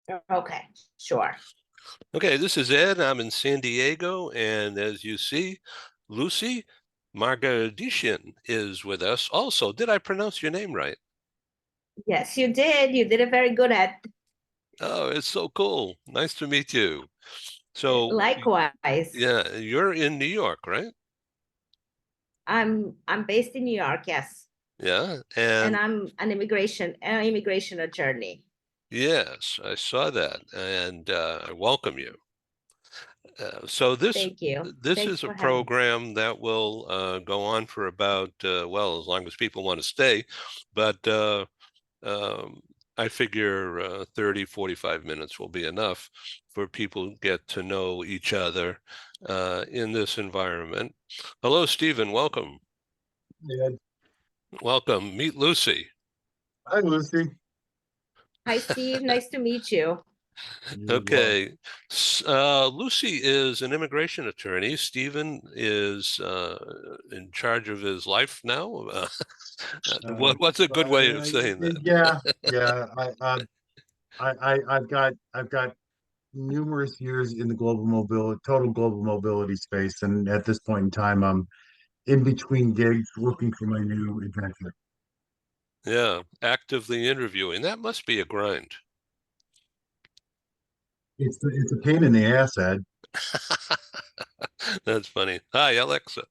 Okay, sure. Okay, this is Ed. I'm in San Diego, and as you see, Lucy Margadishian is with us also. Did I pronounce your name right? Yes, you did. You did it very good at Oh, it's so cool. Nice to meet you. So, likewise. yeah, you're in New York, right? I'm based in New York, yes. Yeah, And and I'm an immigration attorney. yes, I saw that, and I welcome you. So this Thank you. this Thanks is a for having. program that will go on for about well, as long as people want to stay, but um, I figure 30, 45 minutes will be enough for people to get to know each other in this environment. Hello, Stephen. Welcome. Yeah. Welcome. Meet Lucy. Hi, Lucy. Hi, Steve. Nice to meet you. You as well. Okay. Lucy is an immigration attorney. Stephen is in charge of his life now. What's a good way of saying that? Yeah, yeah. I've got numerous years in the total global mobility space, and at this point in time, I'm in between gigs, looking for my new adventure. Yeah, actively interviewing. That must be a grind. It's a pain in the ass, Ed. That's funny. Hi, Alexa.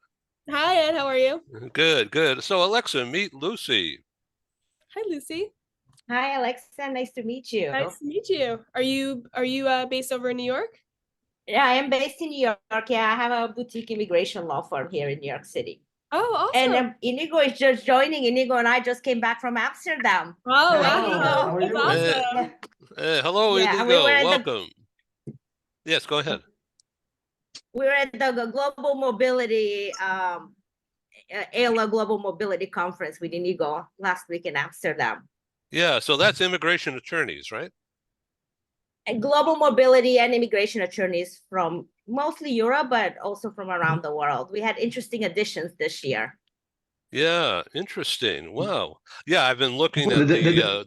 Hi, Ed. How are you? Good, good. So, Alexa, meet Lucy. Hi, Lucy. Hi, Alexa. Nice to meet you. Nice to meet you. Are you based over in New York? Yeah, I am based in New York. Yeah, I have a boutique immigration law firm here in New York City. Oh, And awesome. Inigo is just joining. Inigo and I just came back from Amsterdam. Oh, Right, Oh, wow. how Inigo? are That's you? Hey, Yeah. awesome. hello, Yeah, and we were Inigo. at the Welcome. Yes, go ahead. Global Mobility ALA Global Mobility Conference with Inigo last week in Amsterdam. Yeah, so that's immigration attorneys, right? And global mobility and immigration attorneys from mostly Europe, but also from around the world. We had interesting additions this year. Yeah, interesting. Wow. Yeah, I've been looking Well, at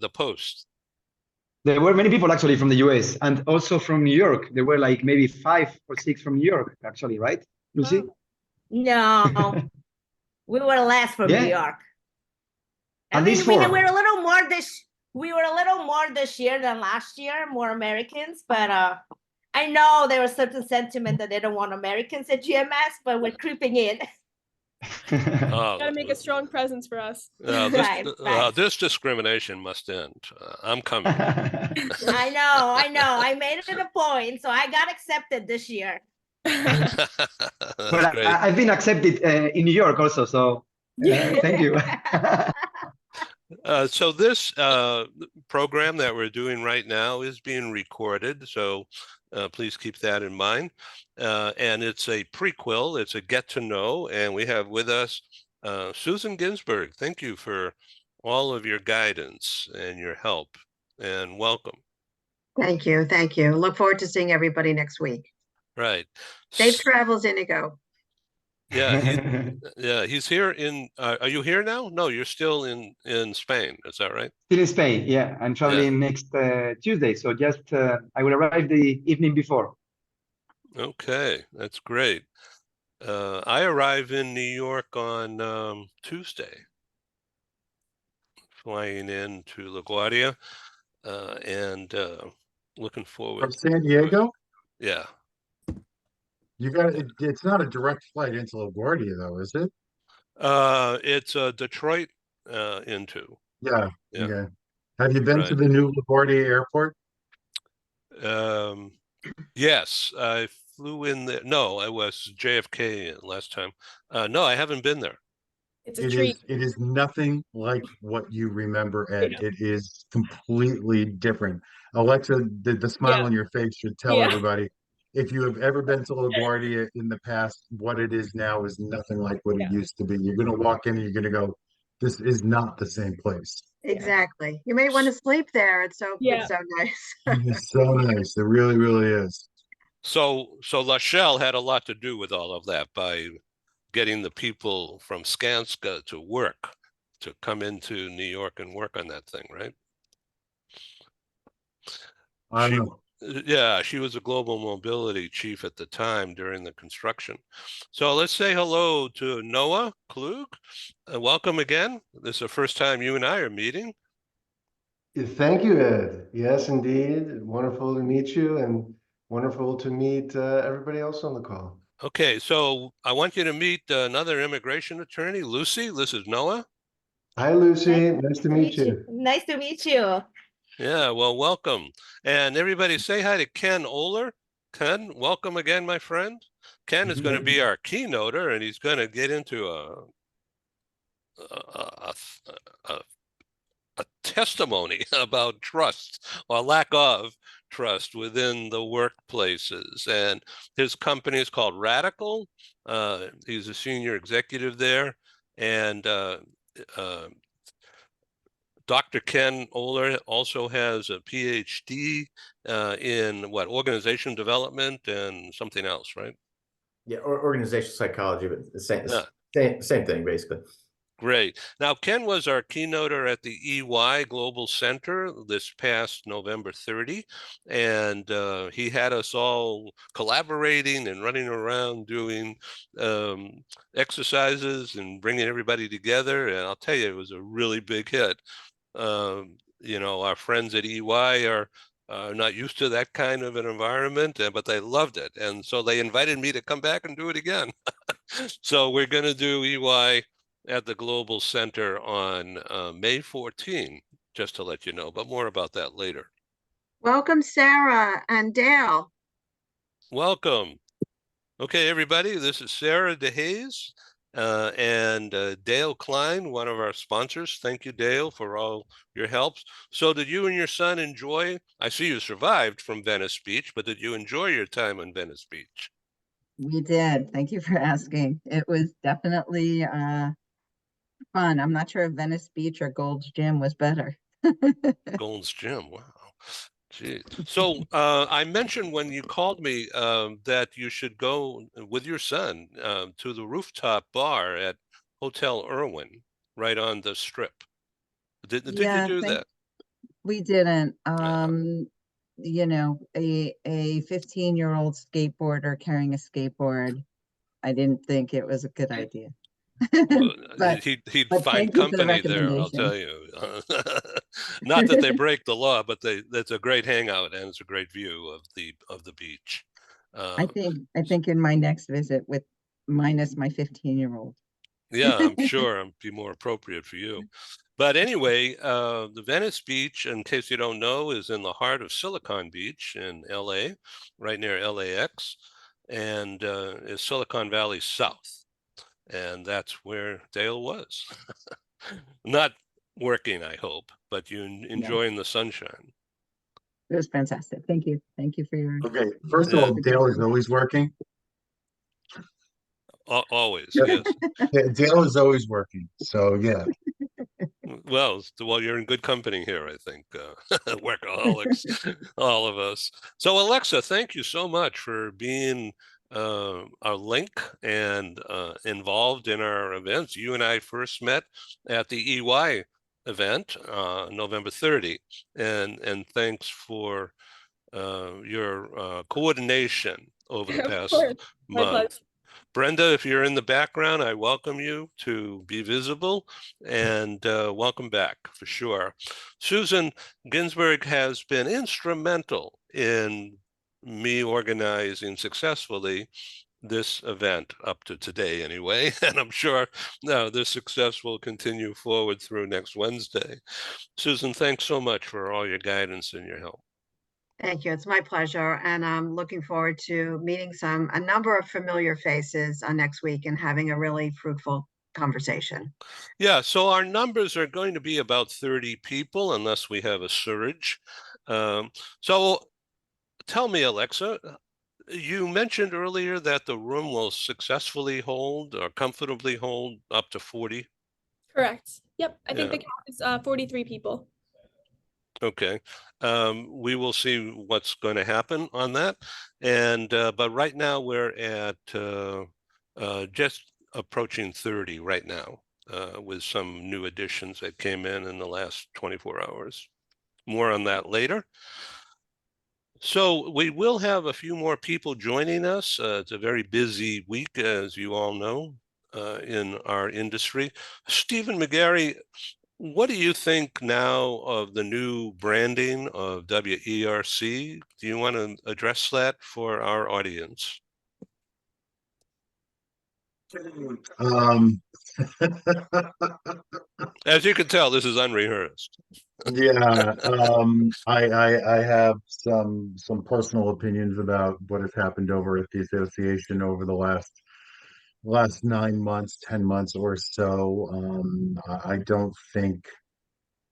the post. there were many people actually from the US and also from New York. There were like maybe 5 or 6 from New York, actually, right, Lucy? Oh, No, we were less from New Yeah, York. I at least mean, we're 4. a little more this we were a little more this year than last year, more Americans, but I know there was certain sentiment that they don't want Americans at GMS, but we're creeping in. Uh, gotta make a strong presence for us. Right, right. this discrimination must end. I'm coming. I know. I made it a point, so I got accepted this year. That's But great. I've been accepted in New York also, so Yeah. thank you. So this program that we're doing right now is being recorded, so please keep that in mind. And it's a prequel, it's a get to know, and we have with us Susan Ginsburg. Thank you for all of your guidance and your help, and welcome. Thank you. Thank you. Look forward to seeing everybody next week. Right. Safe travels, Inigo. Yeah, he's here in are you here now? No, you're still in Spain. Is that right? Still in Spain, yeah. I'm Yeah. traveling next Tuesday, so just I will arrive the evening before. Okay, that's great. I arrive in New York on Tuesday, flying in to LaGuardia, and looking From forward San to it. Diego? Yeah. It's not a direct flight into LaGuardia, though, is it? It's Detroit into. Yeah. Yeah, Okay. Have you been to right. the new LaGuardia airport? Um, yes, I flew in there. No, I was JFK last time. No, I haven't been there. It's a It treat. is nothing like what you remember, Ed. Yeah. It is completely different. Alexa, the smile Yeah. on your face should tell Yeah. everybody. If you have ever been to LaGuardia in the past, what it is now is nothing like what it Yeah. used to be. You're gonna walk in and you're gonna go, this is not the same place. Yeah. Exactly. You may want to sleep there. It's Yeah. so nice. It's so nice. It really, really is. So Lachelle had a lot to do with all of that by getting the people from Skanska to work, to come into New York and work on that thing, right? I don't know. Yeah, she was a global mobility chief at the time during the construction. So let's say hello to Noah Klug. Welcome again. This is the first time you and I are meeting. Thank you, Ed. Yes, indeed. Wonderful to meet you and wonderful to meet everybody else on the call. Okay, so I want you to meet another immigration attorney, Lucy. This is Noah. Hi, Lucy. Nice to meet you. Nice to meet you. Yeah, well, welcome. And everybody say hi to Ken Oler. Ken, welcome again, my friend. Ken is going to be our keynoter, and he's going to get into a testimony about trust or lack of trust within the workplaces. And his company is called Radical. He's a senior executive there. And Dr. Ken Oler also has a PhD in what, organization development and something else, right? Yeah, or organizational psychology, but the same, Yeah. same thing, basically. Great. Now, Ken was our keynoter at the EY Global Center this past November 30, and he had us all collaborating and running around doing exercises and bringing everybody together. And I'll tell you, it was a really big hit. You know, our friends at EY are not used to that kind of an environment, but they loved it. And so they invited me to come back and do it again. So we're going to do EY at the Global Center on May 14, just to let you know, but more about that later. Welcome, Sarah and Dale. Welcome. Okay, everybody, this is Sarah DeHaze and Dale Klein, one of our sponsors. Thank you, Dale, for all your help. So did you and your son enjoy, I see you survived from Venice Beach, but did you enjoy your time on Venice Beach? We did. Thank you for asking. It was definitely fun. I'm not sure if Venice Beach or Gold's Gym was better. Gold's Gym, wow. Gee. So I mentioned when you called me that you should go with your son to the rooftop bar at Hotel Irwin, right on the Strip. Did you do that? We didn't. You know, a 15-year-old skateboarder carrying a skateboard, I didn't think it was a good idea. But he'd find company there, I'll tell you. Not that they break the law, but that's a great hangout and it's a great view of the beach. I think in my next visit with minus my 15-year-old. Yeah, I'm sure it'd be more appropriate for you. But anyway, the Venice Beach, in case you don't know, is in the heart of Silicon Beach in LA, right near LAX, and is Silicon Valley South. And that's where Dale was. Not working, I hope, but you enjoying the sunshine. It was fantastic. Thank you. Thank you for your. Okay, first of all, Dale is always working. Always, Yeah. yes. Yeah, Dale is always working. So yeah. Well, you're in good company here, I think. Workaholics, all of us. So Alexa, thank you so much for being our link and involved in our events. You and I first met at the EY event, November 30, and thanks for your coordination over the past month. Brenda, if you're in the background, I welcome you to be visible and welcome back for sure. Susan Ginsburg has been instrumental in me organizing successfully this event up to today anyway, and I'm sure this success will continue forward through next Wednesday. Susan, thanks so much for all your guidance and your help. Thank you. It's my pleasure. And I'm looking forward to meeting a number of familiar faces next week and having a really fruitful conversation. Yeah, so our numbers are going to be about 30 people unless we have a surge. So tell me, Alexa, you mentioned earlier that the room will successfully hold or comfortably hold up to 40. Correct. Yep. I think the cap is 43 people. Okay. We will see what's going to happen on that. And but right now we're at just approaching 30 right now with some new additions that came in the last 24 hours. More on that later. So we will have a few more people joining us. It's a very busy week, as you all know, in our industry. Stephen McGarry, what do you think now of the new branding of WERC? Do you want to address that for our audience? Um, As you can tell, this is unrehearsed. yeah, I have some personal opinions about what has happened over at the association over the last 9 months, 10 months or so. I don't think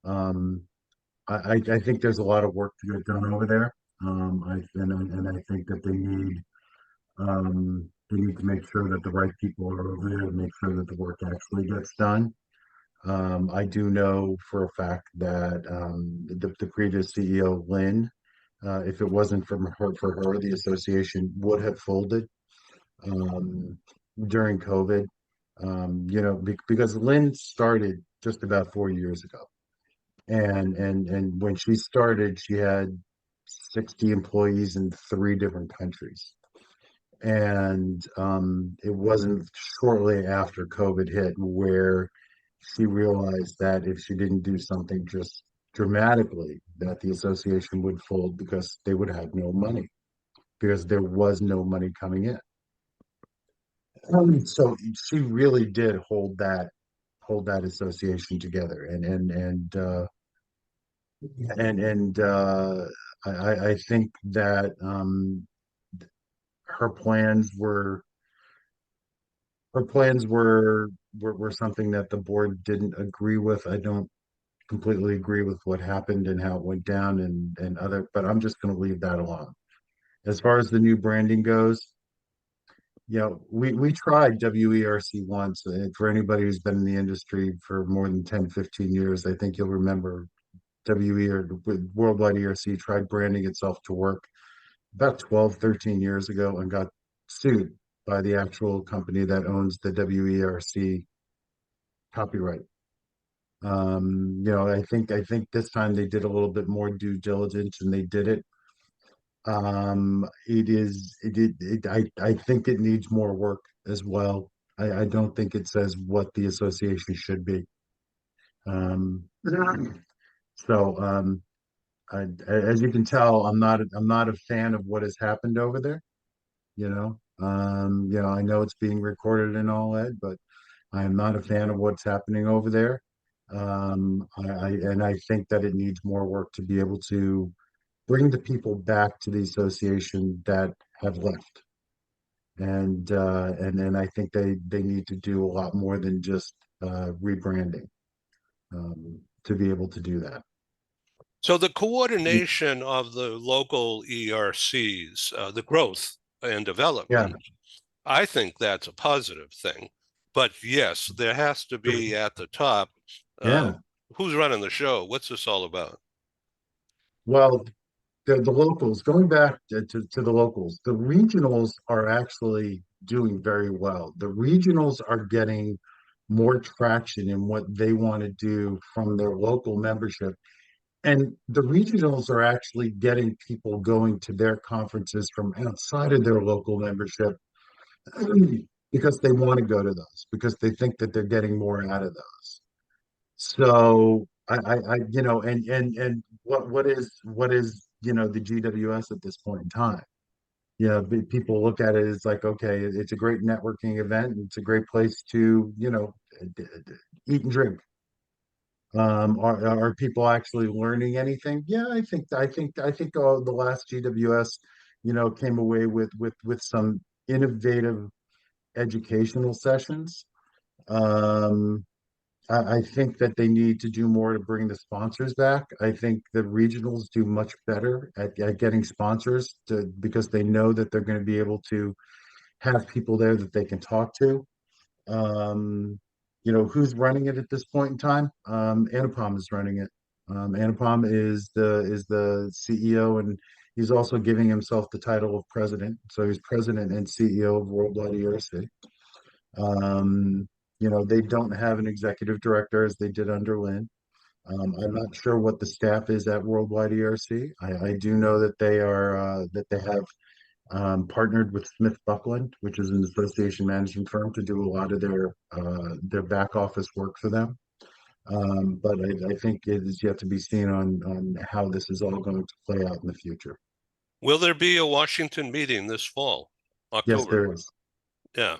I think there's a lot of work to get done over there. And I think that they need to make sure that the right people are over there to make sure that the work actually gets done. I do know for a fact that the previous CEO, Lynn, if it wasn't for her, the association would have folded um, during COVID. Because Lynn started just about 4 years ago, and when she started, she had 60 employees in 3 different countries. And it wasn't shortly after COVID hit where she realized that if she didn't do something just dramatically, that the association would fold because they would have no money, because there was no money coming in. So she really did hold that association together, and I think that her plans were her plans were something that the board didn't agree with. I don't completely agree with what happened and how it went down and other, but I'm just going to leave that alone. As far as the new branding goes, we tried WERC once. And for anybody who's been in the industry for more than 10, 15 years, I think you'll remember Worldwide ERC tried branding itself to work about 12, 13 years ago and got sued by the actual company that owns the WERC copyright. I think this time they did a little bit more due diligence and they did it. I think it needs more work as well. I don't think it says what the association should be. Um, so as you can tell, I'm not a fan of what has happened over there. I know it's being recorded and all that, but I am not a fan of what's happening over there. I think that it needs more work to be able to bring the people back to the association that have left. And I think they need to do a lot more than just rebranding to be able to do that. So the coordination of the local ERCs, the growth and development, I think that's a positive thing. But yes, there has to be at the top, who's running the show? What's this all about? Well, the locals, going back to the locals, the regionals are actually doing very well. The regionals are getting more traction in what they want to do from their local membership. And the regionals are actually getting people going to their conferences from outside of their local membership because they want to go to those, because they think that they're getting more out of those. So and what is the GWS at this point in time? People look at it as like, okay, it's a great networking event, and it's a great place to eat and drink. Are people actually learning anything? Yeah, I think the last GWS, came away with some innovative educational sessions. Um, I think that they need to do more to bring the sponsors back. I think the regionals do much better at getting sponsors because they know that they're going to be able to have people there that they can talk to. Who's running it at this point in time? Anupam is running it. Anupam is the CEO, and he's also giving himself the title of president. So he's president and CEO of Worldwide ERC. They don't have an executive director as they did under Lynn. I'm not sure what the staff is at Worldwide ERC. I do know that they are that they have partnered with Smith Buckland, which is an association management firm, to do a lot of their back office work for them. But I think it is yet to be seen on how this is all going to play out in the future. Will there be a Washington meeting this fall, Yes, October? there is. Yeah.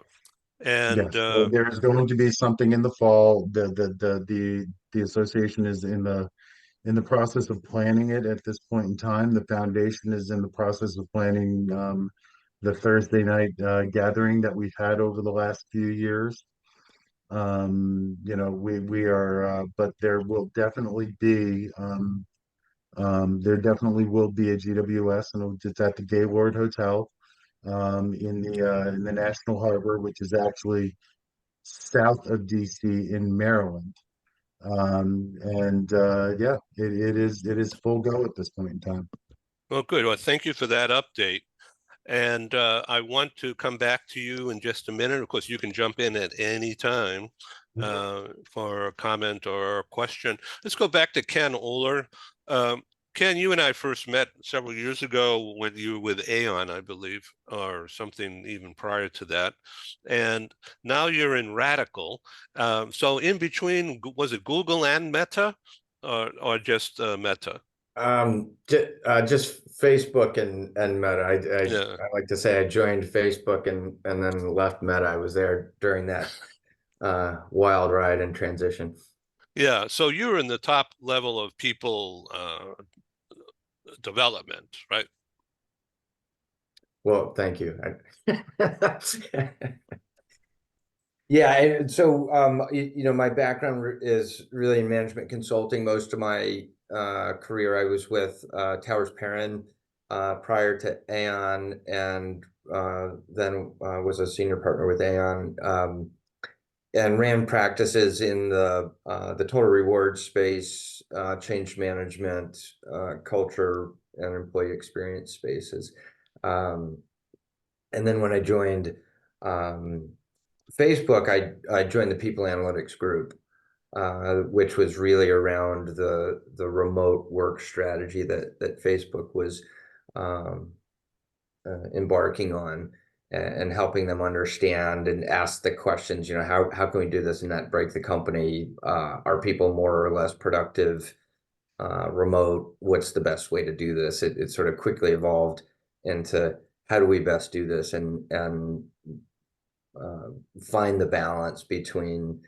And Yes, there's going to be something in the fall. The association is in the process of planning it at this point in time. The foundation is in the process of planning the Thursday night gathering that we've had over the last few years. You know, we are, but there will definitely be there definitely will be a GWS, and it's at the Gaylord Hotel in the National Harbor, which is actually south of DC in Maryland. And yeah, it is full go at this point in time. well, good. Well, thank you for that update. And I want to come back to you in just a minute. Of course, you can jump in at any time for a comment or a question. Let's go back to Ken Oler. Ken, you and I first met several years ago when you were with Aon, I believe, or something even prior to that. And now you're in Radical. So in between, was it Google and Meta, or just Meta? Just Facebook and Meta. Yeah. I like to say I joined Facebook and then left Meta. I was there during that wild ride and transition. Yeah, so you're in the top level of people development, right? Well, thank you. Yeah, and so you know, my background is really in management consulting. Most of my career I was with Towers Perrin prior to Aon, and then was a senior partner with Aon, and ran practices in the total reward space, change management, culture, and employee experience spaces. And then when I joined Facebook, I joined the people analytics group, which was really around the remote work strategy that Facebook was embarking on, and helping them understand and ask the questions, you know, how can we do this and not break the company? Are people more or less productive remote? What's the best way to do this? It sort of quickly evolved into how do we best do this and find the balance between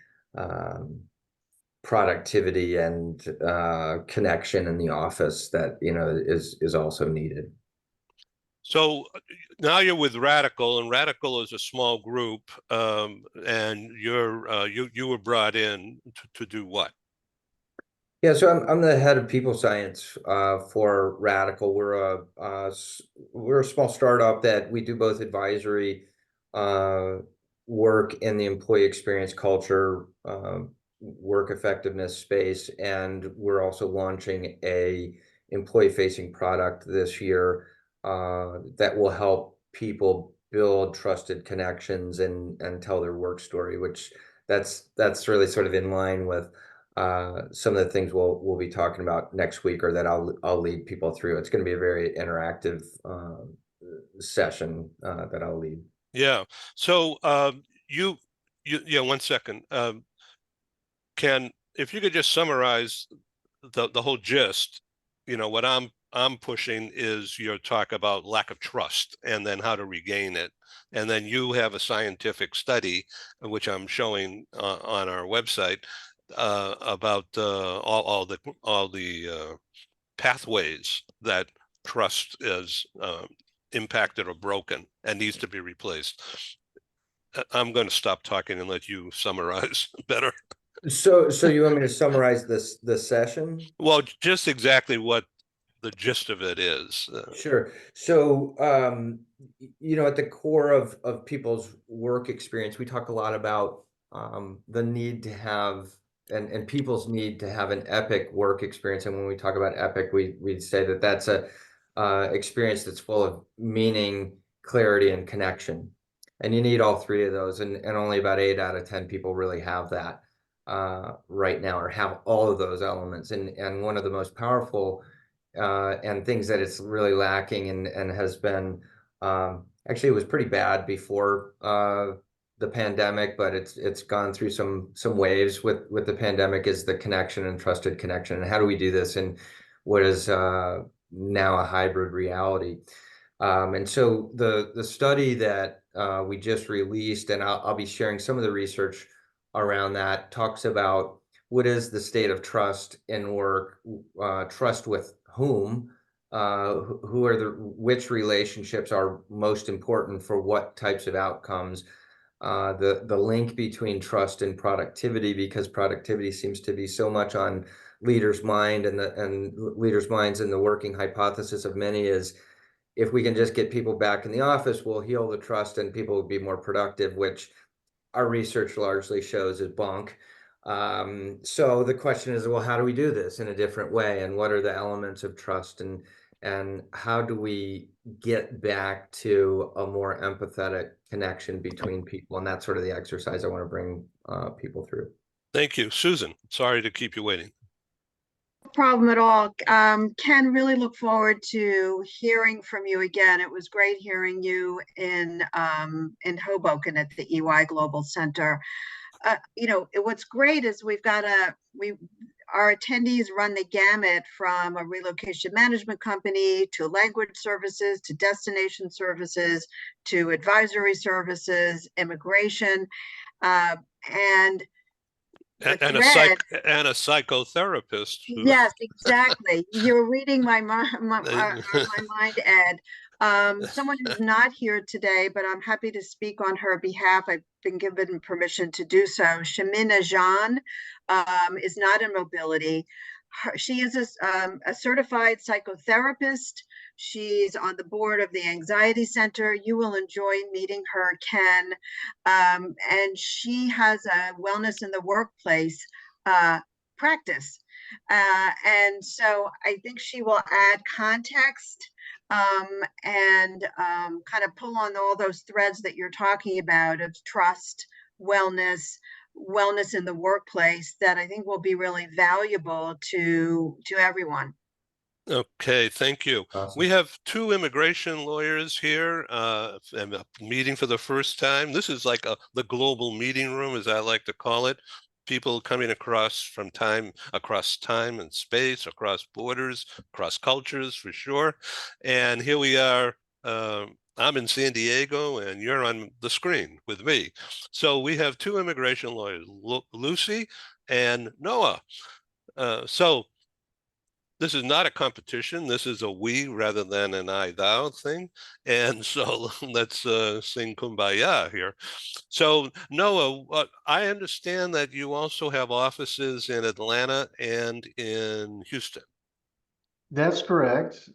productivity and connection in the office that, you know, is also needed. So now you're with Radical, and Radical is a small group, and you were brought in to do what? Yeah, so I'm the head of people science for Radical. We're a small startup that we do both advisory work in the employee experience, culture, work effectiveness space, and we're also launching a employee-facing product this year that will help people build trusted connections and tell their work story, which that's really sort of in line with some of the things we'll be talking about next week, or that I'll lead people through. It's going to be a very interactive session that I'll lead. Yeah. So yeah, 1 second. Ken, if you could just summarize the whole gist, you know, what I'm pushing is your talk about lack of trust and then how to regain it. And then you have a scientific study, which I'm showing on our website, about all the pathways that trust is impacted or broken and needs to be replaced. I'm going to stop talking and let you summarize better. So you want me to summarize this session? Well, just exactly what the gist of it is. Sure. So you know, at the core of people's work experience, we talk a lot about the need to have and people's need to have an epic work experience. And when we talk about epic, we say that that's a experience that's full of meaning, clarity, and connection. And you need all three of those, and only about 8 out of 10 people really have that. right now, or have all of those elements. And one of the most powerful and things that it's really lacking and has been, actually it was pretty bad before the pandemic, but it's gone through some waves with the pandemic, is the connection and trusted connection. And how do we do this in what is now a hybrid reality? And so the study that we just released, and I'll be sharing some of the research around that, talks about what is the state of trust in work, trust with whom, which relationships are most important for what types of outcomes, the link between trust and productivity, because productivity seems to be so much on leaders' mind, and leaders' minds, and the working hypothesis of many is, if we can just get people back in the office, we'll heal the trust and people will be more productive, which our research largely shows is bunk. So the question is, well, how do we do this in a different way? And what are the elements of trust? And how do we get back to a more empathetic connection between people? And that's sort of the exercise I want to bring people through. Thank you. Susan, sorry to keep you waiting. No problem at all. Ken, really look forward to hearing from you again. It was great hearing you in Hoboken at the EY Global Center. What's great is our attendees run the gamut from a relocation management company to language services to destination services to advisory services, immigration, and a psychotherapist. Yes, exactly. You're reading my mind, Ed. Someone who's not here today, but I'm happy to speak on her behalf. I've been given permission to do so. Shamina Jan is not in mobility. She is a certified psychotherapist. She's on the board of the Anxiety Center. You will enjoy meeting her, Ken. And she has a wellness in the workplace practice. And so I think she will add context and kind of pull on all those threads that you're talking about of trust, wellness in the workplace, that I think will be really valuable to everyone. Okay, thank you. Awesome. We have two immigration lawyers here and meeting for the first time. This is like the global meeting room, as I like to call it. People coming across time and space, across borders, across cultures, for sure. And here we are. I'm in San Diego, and you're on the screen with me. So we have two immigration lawyers, Lucy and Noah. So this is not a competition. This is a we rather than an I thou thing. And so let's sing Kumbaya here. So Noah, I understand that you also have offices in Atlanta and in Houston. That's correct.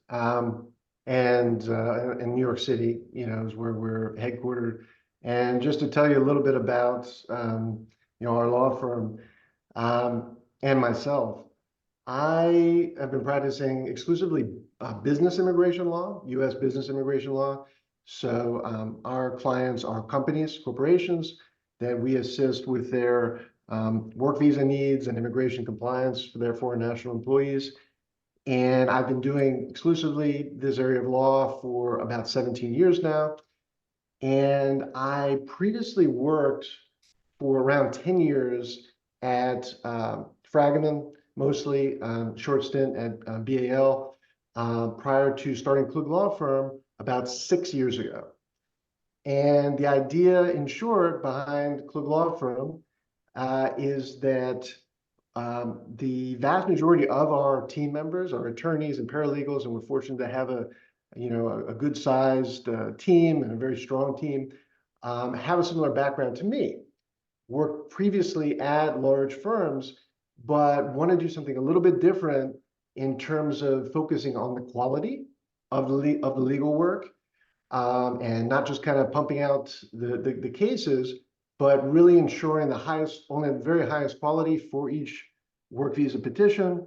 And in New York City, is where we're headquartered. And just to tell you a little bit about, our law firm and myself, I have been practicing exclusively business immigration law, U.S. business immigration law. So our clients are companies, corporations that we assist with their work visa needs and immigration compliance for their foreign national employees. And I've been doing exclusively this area of law for about 17 years now. And I previously worked for around 10 years at Fragomen, mostly short stint at BAL, prior to starting Klug Law Firm about 6 years ago. And the idea, in short, behind Klug Law Firm is that the vast majority of our team members are attorneys and paralegals, and we're fortunate to have a good-sized team and a very strong team, have a similar background to me. Worked previously at large firms, but want to do something a little bit different in terms of focusing on the quality of the legal work, and not just kind of pumping out the cases, but really ensuring only the very highest quality for each work visa petition,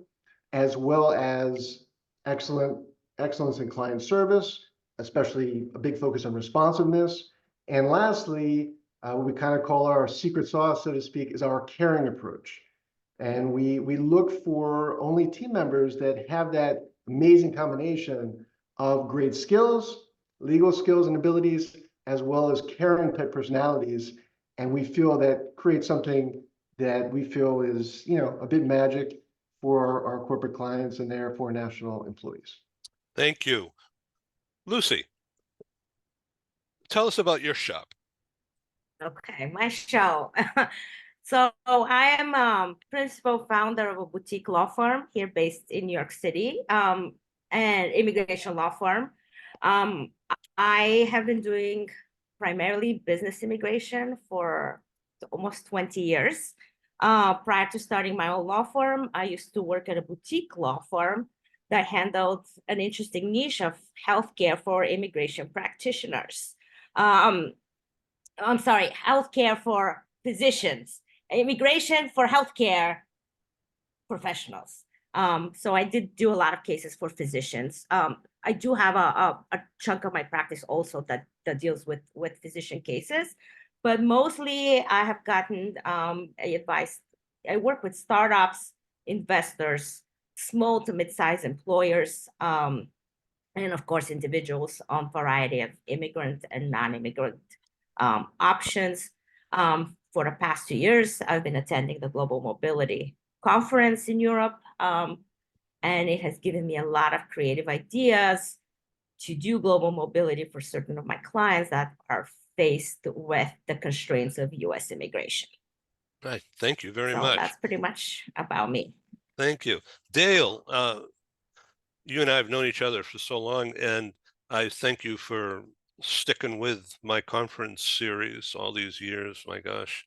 as well as excellence in client service, especially a big focus on responsiveness. And lastly, what we kind of call our secret sauce, so to speak, is our caring approach. And we look for only team members that have that amazing combination of great skills, legal skills and abilities, as well as caring type personalities. And we feel that creates something that we feel is, a bit magic for our corporate clients and therefore national employees. Thank you. Lucy, tell us about your shop. Okay, my show. So I am principal founder of a boutique law firm here based in New York City, and immigration law firm. I have been doing primarily business immigration for almost 20 years. Prior to starting my own law firm, I used to work at a boutique law firm that handled an interesting niche of healthcare for immigration practitioners. I'm sorry, healthcare for physicians, immigration for healthcare professionals. So I did do a lot of cases for physicians. I do have a chunk of my practice also that deals with physician cases, but mostly I have gotten advice. I work with startups, investors, small to mid-sized employers, and of course individuals on a variety of immigrant and non-immigrant options. For the past 2 years, I've been attending the Global Mobility Conference in Europe, and it has given me a lot of creative ideas to do global mobility for certain of my clients that are faced with the constraints of U.S. immigration. Right. Thank you very So much. that's pretty much about me. Thank you. Dale, you and I have known each other for so long, and I thank you for sticking with my conference series all these years. My gosh.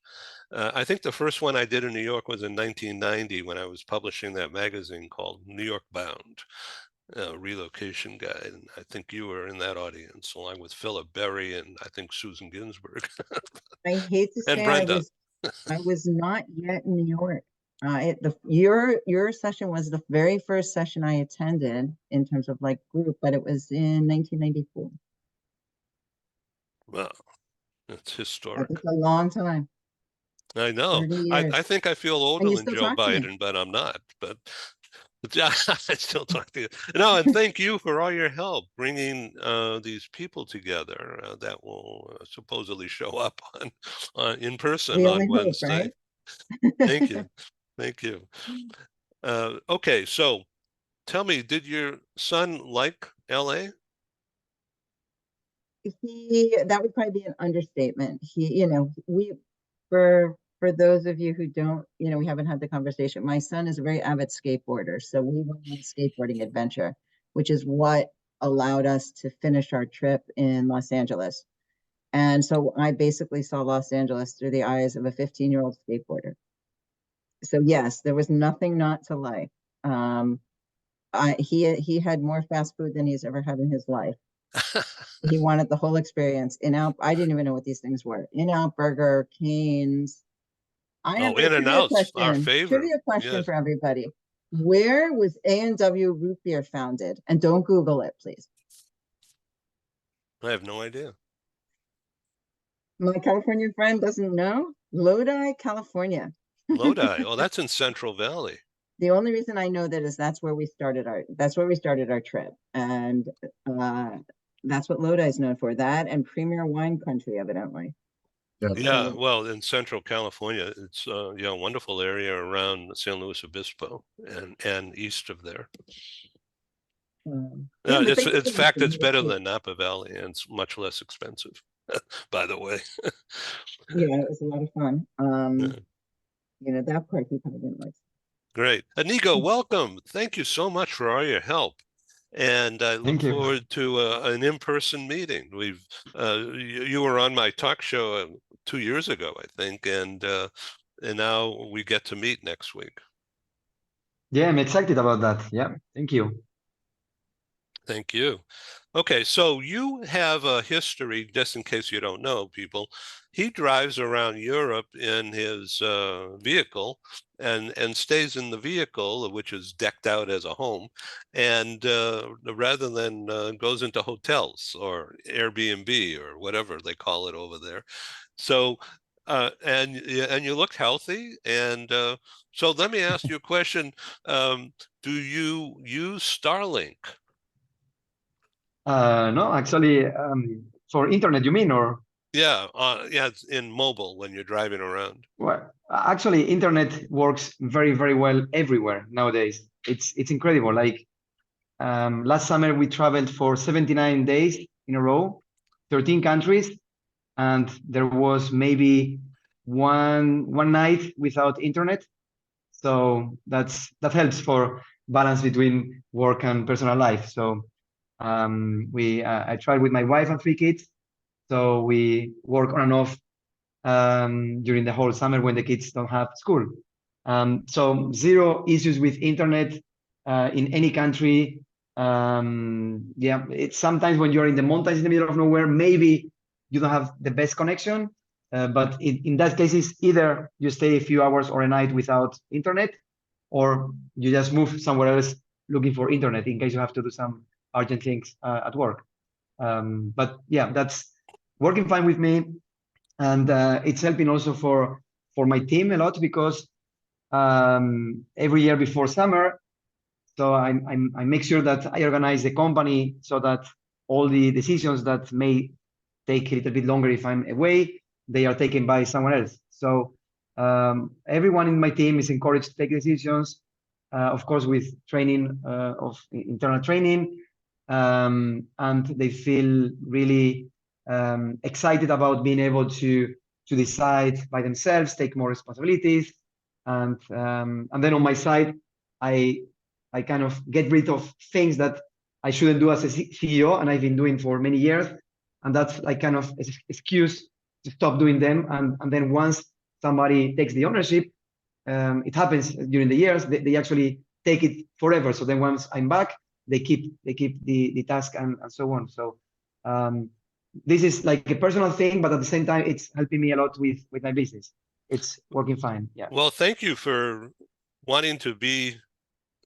I think the first one I did in New York was in 1990 when I was publishing that magazine called New York Bound, relocation guide. And I think you were in that audience along with Philip Berry and I think Susan Ginsburg. I hate to And say Brenda. I was not yet in New York. Your session was the very first session I attended in terms of like group, but it was in 1994. Wow, it's historic. That's a long time. I know. 30 I years. think I feel older you than still Joe talk to me. Biden, but I'm not. But I still talk to you. No, and thank you for all your help bringing these people together that will supposedly show up on in person We on only hope, Wednesday. right? Thank you. Thank you. Okay, so tell me, did your son like LA? That would probably be an understatement. For those of you who don't, we haven't had the conversation. My son is a very avid skateboarder, so we went on a skateboarding adventure, which is what allowed us to finish our trip in Los Angeles. And so I basically saw Los Angeles through the eyes of a 15-year-old skateboarder. So yes, there was nothing not to like. He had more fast food than he's ever had in his life. He wanted the whole experience. In-N-Out, I didn't even know what these things were. In-N-Out Burger, Cane's. I have a In-N-Out's our favorite. Trivia question Yes. for everybody. Where was A&W Root Beer founded? And don't Google it, please. I have no idea. My California friend doesn't know. Lodi, California. Lodi. Oh, that's in Central Valley. The only reason I know that is that's where we started our trip. And that's what Lodi is known for. That and Premier Wine Country, evidently. Yeah, well, in Central California, it's a wonderful area around San Luis Obispo and east of there. In fact, it's better than Napa Valley, and it's much less expensive, by the way. Yeah, it was a lot of fun. That part he probably didn't like. Great. Inigo, welcome. Thank you so much for all your help. And I look forward to an in-person meeting. You were on my talk show 2 years ago, I think, and now we get to meet next week. Yeah, I'm excited about that. Yeah, thank you. Thank you. Okay, so you have a history, just in case you don't know, people. He drives around Europe in his vehicle and stays in the vehicle, which is decked out as a home, and rather than goes into hotels or Airbnb or whatever they call it over there. So, and you look healthy. And so let me ask you a question. Do you use Starlink? No, actually, for internet, you mean, or? Yeah, it's in mobile when you're driving around. Well, actually, internet works very, very well everywhere nowadays. It's incredible. Like last summer, we traveled for 79 days in a row, 13 countries, and there was maybe one night without internet. So that helps for balance between work and personal life. So I tried with my wife and 3 kids. So we work on and off during the whole summer when the kids don't have school. So 0 issues with internet in any country. Yeah, it's sometimes when you're in the mountains in the middle of nowhere, maybe you don't have the best connection. But in that case, it's either you stay a few hours or a night without internet, or you just move somewhere else looking for internet in case you have to do some urgent things at work. But yeah, that's working fine with me. And it's helping also for my team a lot, because every year before summer, so I make sure that I organize the company so that all the decisions that may take a little bit longer if I'm away, they are taken by someone else. So everyone in my team is encouraged to take decisions, of course, with training of internal training, and they feel really excited about being able to decide by themselves, take more responsibilities, and then on my side, I kind of get rid of things that I shouldn't do as a CEO, and I've been doing for many years, and that's like kind of excuse to stop doing them. And then once somebody takes the ownership, it happens during the years, they actually take it forever. So then once I'm back, they keep the task and so on. So this is like a personal thing, but at the same time, it's helping me a lot with my business. It's working fine. Yeah. Well, thank you for wanting to be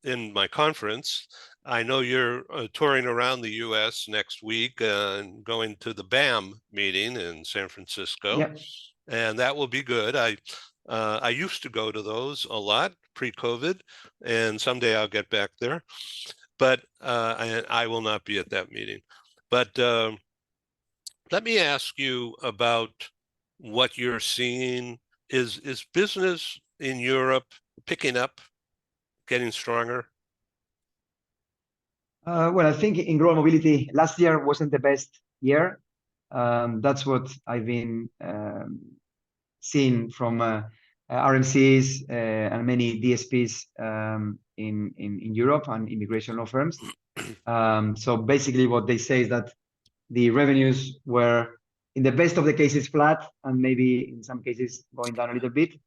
in my conference. I know you're touring around the US next week and going to the BAM meeting in San Francisco. Yep. And that will be good. I used to go to those a lot pre-COVID, and someday I'll get back there. But I will not be at that meeting. But let me ask you about what you're seeing. Is business in Europe picking up, getting stronger? Well, I think in global mobility, last year wasn't the best year. That's what I've been seeing from RMCs and many DSPs in Europe and immigration law firms. So basically what they say is that the revenues were, in the best of the cases, flat, and maybe in some cases going down a little bit.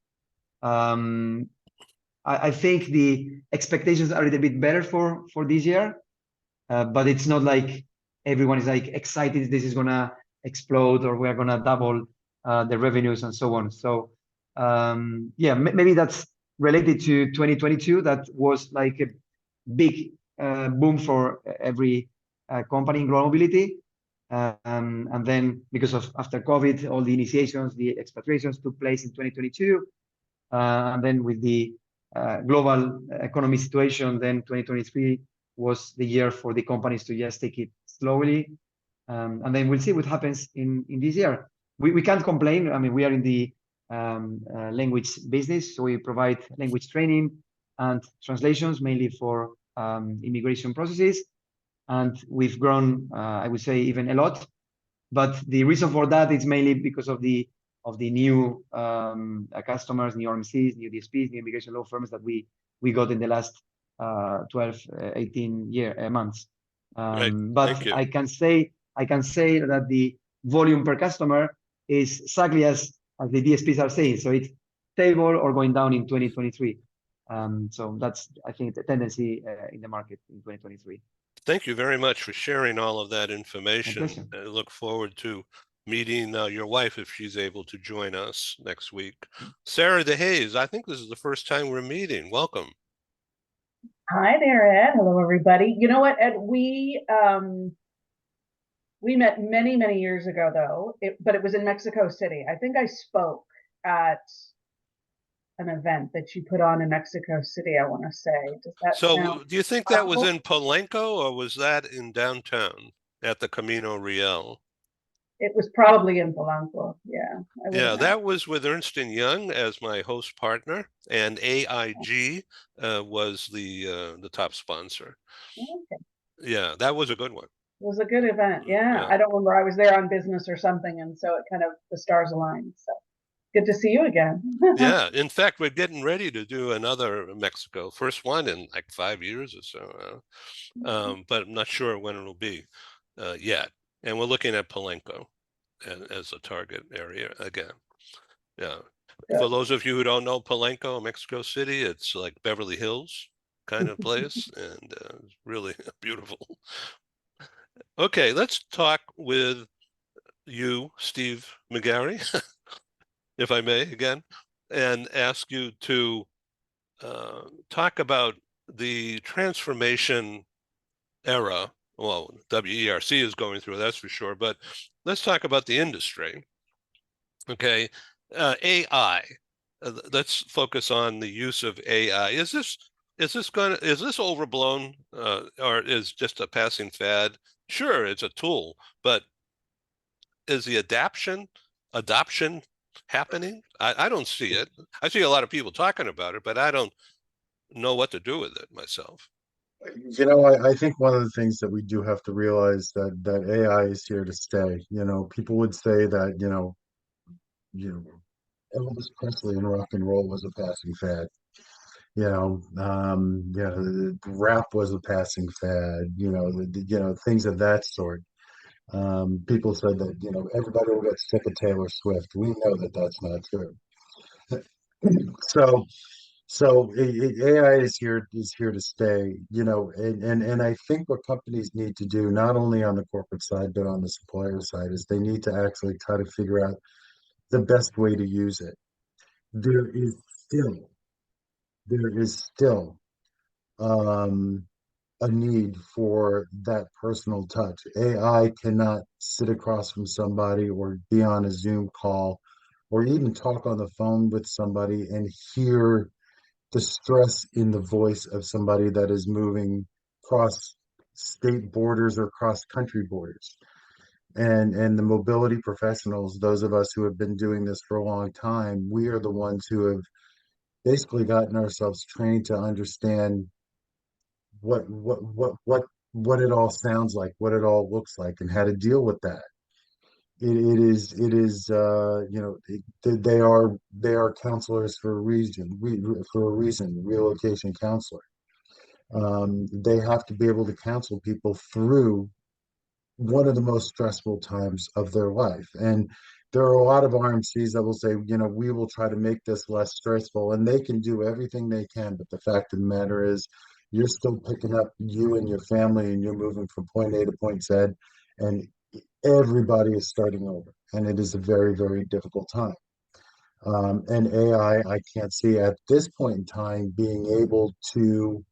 I think the expectations are a little bit better for this year, but it's not like everyone is like excited this is gonna explode or we're gonna double the revenues and so on. So yeah, maybe that's related to 2022. That was like a big boom for every company in global mobility. And then because of after COVID, all the initiations, the expatriations took place in 2022. And then with the global economy situation, then 2023 was the year for the companies to just take it slowly. And then we'll see what happens in this year. We can't complain. I mean, we are in the language business, so we provide language training and translations mainly for immigration processes. And we've grown, I would say, even a lot. But the reason for that is mainly because of the new customers, new RMCs, new DSPs, new immigration law firms that we got in the last 12, 18 months. Right. But Thank you. I can say that the volume per customer is exactly as the DSPs are saying. So it's stable or going down in 2023. So that's, I think, the tendency in the market in 2023. Thank you very much for sharing all of that information. pleasure. I look forward to meeting your wife if she's able to join us next week. Sarah DeHaze, I think this is the first time we're meeting. Welcome. Hi there, Ed. Hello, everybody. You know what, Ed? We We met many, many years ago, though, but it was in Mexico City. I think I spoke at an event that you put on in Mexico City, I want to say. Does that So sound do you think that was possible? in Palenque or was that in downtown at the Camino Real? It was probably in Polanco. Yeah. I would Yeah, imagine. that was with Ernst & Young as my host partner, and AIG was the top sponsor. Okay. Yeah, that was a good one. It was a good event. Yeah. Yeah. I don't remember. I was there on business or something. And so it kind of, the stars aligned. So good to see you again. Yeah, in fact, we're getting ready to do another Mexico, first one in like 5 years or so, but I'm not sure when it'll be yet. And we're looking at Palenque as a target area again. Yeah. For Good. those of you who don't know Palenque, Mexico City, it's like Beverly Hills kind of place, and it's really beautiful. Okay, let's talk with you, Steve McGarry, if I may, again, and ask you to talk about the transformation era. Well, WERC is going through, that's for sure, but let's talk about the industry. Okay, AI. Let's focus on the use of AI. Is this overblown, or is just a passing fad? Sure, it's a tool, but is the adoption happening? I don't see it. I see a lot of people talking about it, but I don't know what to do with it myself. You know, I think one of the things that we do have to realize that AI is here to stay. You know, people would say that, Elvis Presley and rock and roll was a passing fad. Rap was a passing fad, things of that sort. People said that, everybody will get sick of Taylor Swift. We know that that's not true. So, AI is here to stay, and I think what companies need to do, not only on the corporate side, but on the supplier side, is they need to actually try to figure out the best way to use it. There is still, there is still a need for that personal touch. AI cannot sit across from somebody or be on a Zoom call or even talk on the phone with somebody and hear the stress in the voice of somebody that is moving cross state borders or cross country borders. And the mobility professionals, those of us who have been doing this for a long time, we are the ones who have basically gotten ourselves trained to understand what it all sounds like, what it all looks like, and how to deal with that. They are counselors for a reason. Relocation counselor. They have to be able to counsel people through one of the most stressful times of their life. And there are a lot of RMCs that will say, we will try to make this less stressful, and they can do everything they can. But the fact of the matter is, you're still picking up you and your family, and you're moving from point A to point Z, and everybody is starting over. And it is a very, very difficult time. And AI, I can't see at this point in time being able to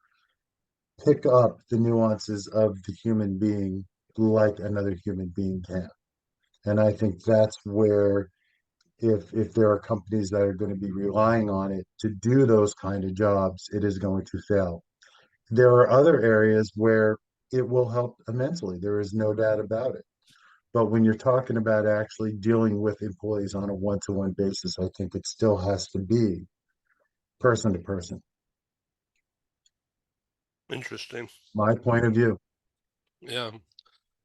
pick up the nuances of the human being like another human being can. And I think that's where, if there are companies that are going to be relying on it to do those kind of jobs, it is going to fail. There are other areas where it will help immensely. There is no doubt about it. But when you're talking about actually dealing with employees on a one-to-one basis, I think it still has to be person to person. Interesting. My point of view. Yeah.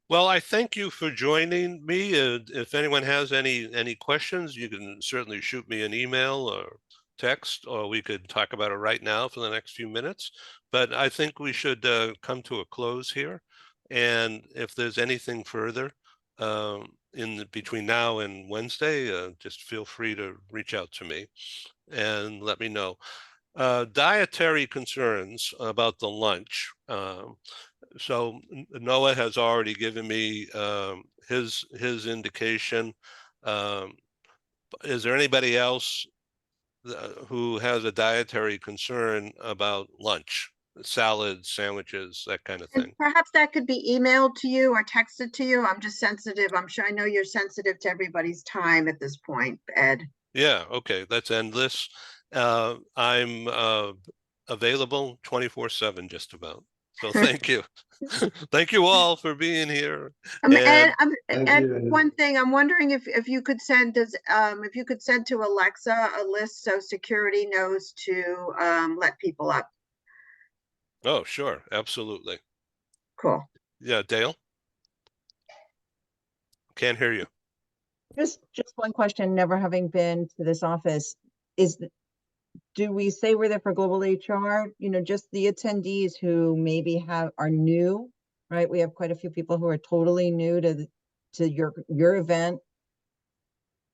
Well, I thank you for joining me. If anyone has any questions, you can certainly shoot me an email or text, or we could talk about it right now for the next few minutes. But I think we should come to a close here. And if there's anything further between now and Wednesday, just feel free to reach out to me and let me know. Dietary concerns about the lunch. So Noah has already given me his indication. Is there anybody else who has a dietary concern about lunch? salads, sandwiches, that kind of And thing. perhaps that could be emailed to you or texted to you. I'm just sensitive. I'm sure I know you're sensitive to everybody's time at this point, Ed. Yeah, okay, that's endless. I'm available 24/7 just about. So thank you. Thank you all for being here. Ed, And Thank Ed, you, Ed. one thing, I'm wondering if you could send if you could send to Alexa a list so security knows to let people up. oh, sure, absolutely. Cool. Yeah, Dale? Can't hear you. Just one question, never having been to this office, do we say we're there for global HR? You know, just the attendees who maybe are new, right? We have quite a few people who are totally new to your event.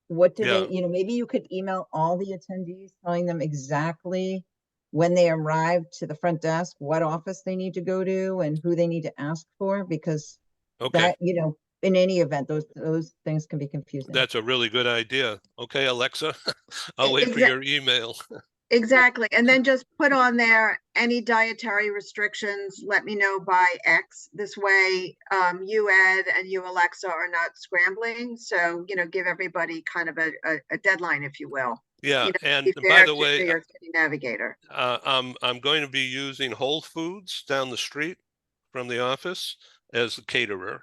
What do Yeah. they, you know, maybe you could email all the attendees telling them exactly when they arrive to the front desk, what office they need to go to and who they need to ask for, because Okay, that, you know, in any event, those things can be confusing. that's a really good idea. Okay, Alexa, I'll wait for Exa- your email. Exactly. And then just put on there any dietary restrictions, let me know by X. This way, you, Ed, and you, Alexa, are not scrambling. So, you know, give everybody kind of a deadline, if you will. Yeah, You know, and be by fair the to way, New York City Navigator. I'm going to be using Whole Foods down the street from the office as a caterer.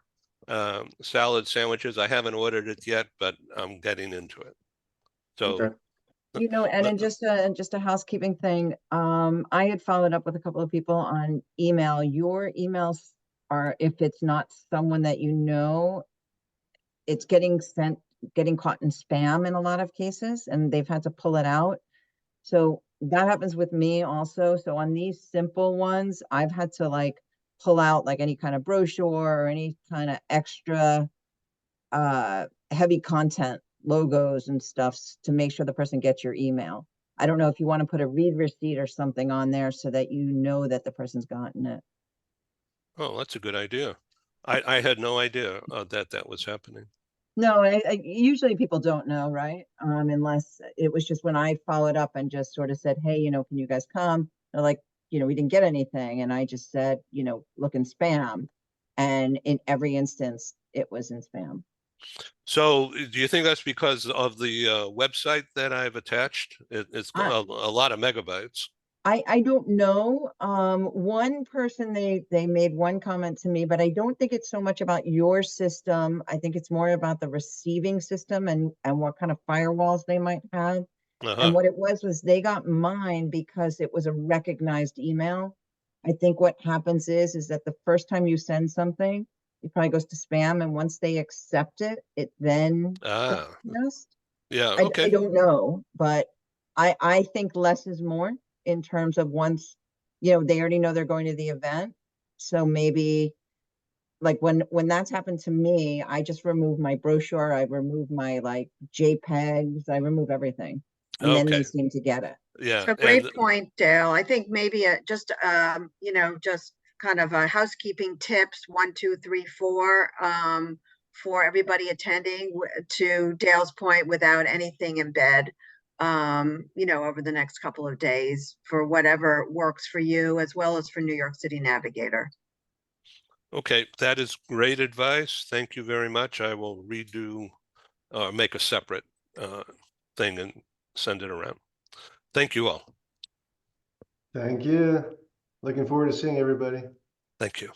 Salad sandwiches, I haven't ordered it yet, but I'm getting into it. So, Okay. You know, and then just a housekeeping thing, I had followed up with a couple of people on email. Your emails are, if it's not someone that you know, it's getting caught in spam in a lot of cases, and they've had to pull it out. So that happens with me also. So on these simple ones, I've had to like pull out like any kind of brochure or any kind of extra heavy content logos and stuff to make sure the person gets your email. I don't know if you want to put a read receipt or something on there so that you know that the person's gotten it. oh, that's a good idea. I had no idea that was happening. No, usually people don't know, right? Unless it was just when I followed up and just sort of said, hey, you know, can you guys come? They're like, you know, we didn't get anything. And I just said, you know, look in spam. And in every instance, it was in spam. So do you think that's because of the website that I've attached? It's I- a lot of megabytes. I don't know. One person, they made one comment to me, but I don't think it's so much about your system. I think it's more about the receiving system and what kind of firewalls they might have. Uh-huh. And what it was they got mine because it was a recognized email. I think what happens is that the first time you send something, it probably goes to spam, and once they accept it, it then Ah, goes. yeah, I okay. don't know, but I think less is more in terms of once, you know, they already know they're going to the event. So maybe like when that's happened to me, I just remove my brochure, I remove my like JPEGs, I remove everything. And then they Okay. seem to get it. Yeah, So great point, Dale. I think maybe just you know, just kind of a housekeeping tips, 1, 2, 3, 4, for everybody attending to Dale's point without anything in bed, you know, over the next couple of days for whatever works for you as well as for New York City Navigator. okay, that is great advice. Thank you very much. I will redo make a separate thing and send it around. Thank you all. Thank you. Looking forward to seeing everybody. Thank you.